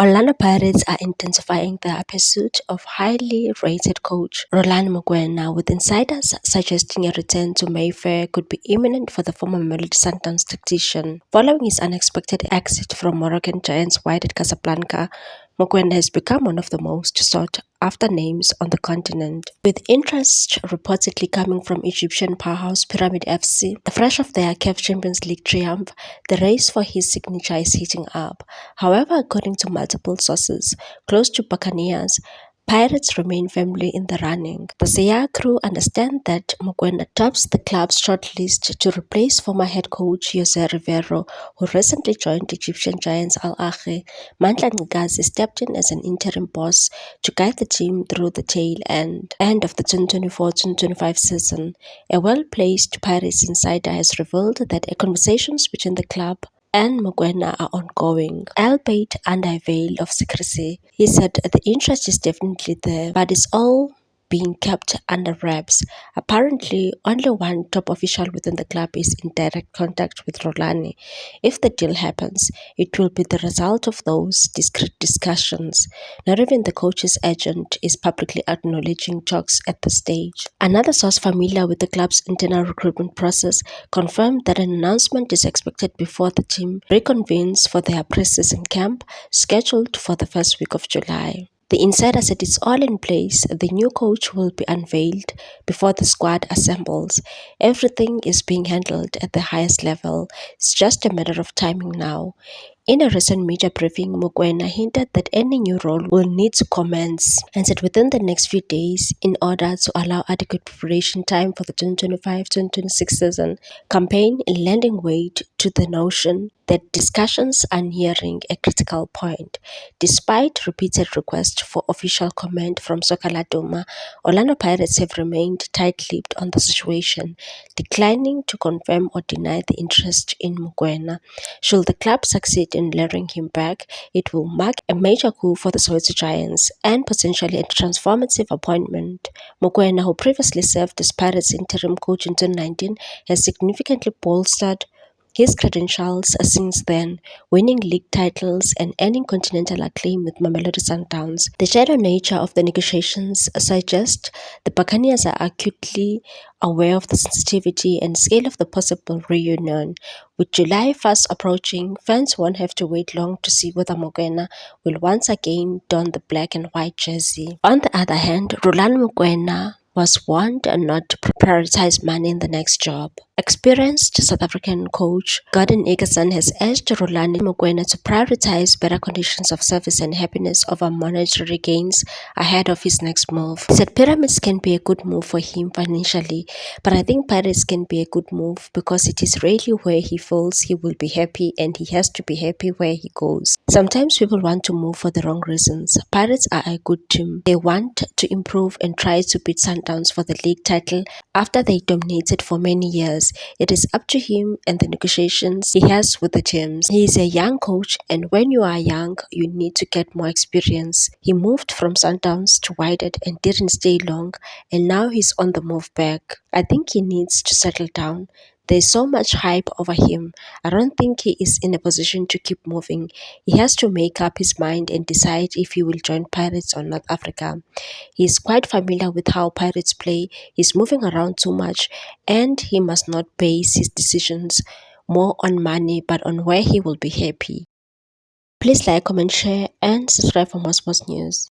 Orlando Pirates are intensifying their pursuit of highly rated coach Roland Mokoena, with insiders suggesting a return to Mayfair could be imminent for the former Mamelodi Sundowns tactician. Following his unexpected exit from Moroccan giants Wydad Casablanca, Mokoena has become one of the most sought-after names on the continent, with interest reportedly coming from Egyptian powerhouse Pyramid FC. Fresh off their CAF Champions League triumph, the race for his signature is heating up. However, according to multiple sources close to Buccaneers, Pirates remain firmly in the running. The Seya crew understand that Mokoena tops the club's shortlist to replace former head coach Jose Rivero, who recently joined Egyptian giants Al Ahly. Mandla Ncikazi stepped in as an interim boss to guide the team through the tail end of the 2024-2025 season. A well-placed Pirates insider has revealed that conversations between the club and Mokoena are ongoing, albeit under a veil of secrecy. He said the interest is definitely there, but it's all being kept under wraps. Apparently, only one top official within the club is in direct contact with Rolani. If the deal happens, it will be the result of those discreet discussions. Not even the coach's agent is publicly acknowledging talks at the stage. Another source familiar with the club's internal recruitment process confirmed that an announcement is expected before the team reconvenes for their pre-season camp, scheduled for the first week of July. The insider said it's all in place. The new coach will be unveiled before the squad assembles. Everything is being handled at the highest level. It's just a matter of timing now. In a recent media briefing, Mokoena hinted that any new role will need to commence and said within the next few days in order to allow adequate preparation time for the 2025-2026 season campaign, lending weight to the notion that discussions are nearing a critical point. Despite repeated requests for official comment from Soccer Laduma, Orlando Pirates have remained tight-lipped on the situation, declining to confirm or deny the interest in Mokoena. Should the club succeed in luring him back, it will mark a major coup for the Soweto Giants and potentially a transformative appointment. Mokoena, who previously served as Pirates interim coach in 2019, has significantly bolstered his credentials since then, winning league titles and earning continental acclaim with Mamelodi Sundowns. The shadow nature of the negotiations suggests the Buccaneers are acutely aware of the sensitivity and scale of the possible reunion. With July fast approaching, fans won't have to wait long to see whether Mokoena will once again don the black and white jersey. On the other hand, Roland Mokoena was warned not to prioritize money in the next job. Experienced South African coach Gordon Egerson has urged Roland Mokoena to prioritize better conditions of service and happiness over monetary gains ahead of his next move. He said Pyramids can be a good move for him financially, but I think Pirates can be a good move because it is really where he feels he will be happy, and he has to be happy where he goes. Sometimes people want to move for the wrong reasons. Pirates are a good team. They want to improve and try to beat Sundowns for the league title after they dominated for many years. It is up to him and the negotiations he has with the teams. He is a young coach, and when you are young, you need to get more experience. He moved from Sundowns to Wydad and didn't stay long, and now he's on the move back. I think he needs to settle down. There's so much hype over him. I don't think he is in a position to keep moving. He has to make up his mind and decide if he will join Pirates or North Africa. He is quite familiar with how Pirates play. He's moving around too much, and he must not base his decisions more on money but on where he will be happy. Please like, comment, share, and subscribe for more sports news.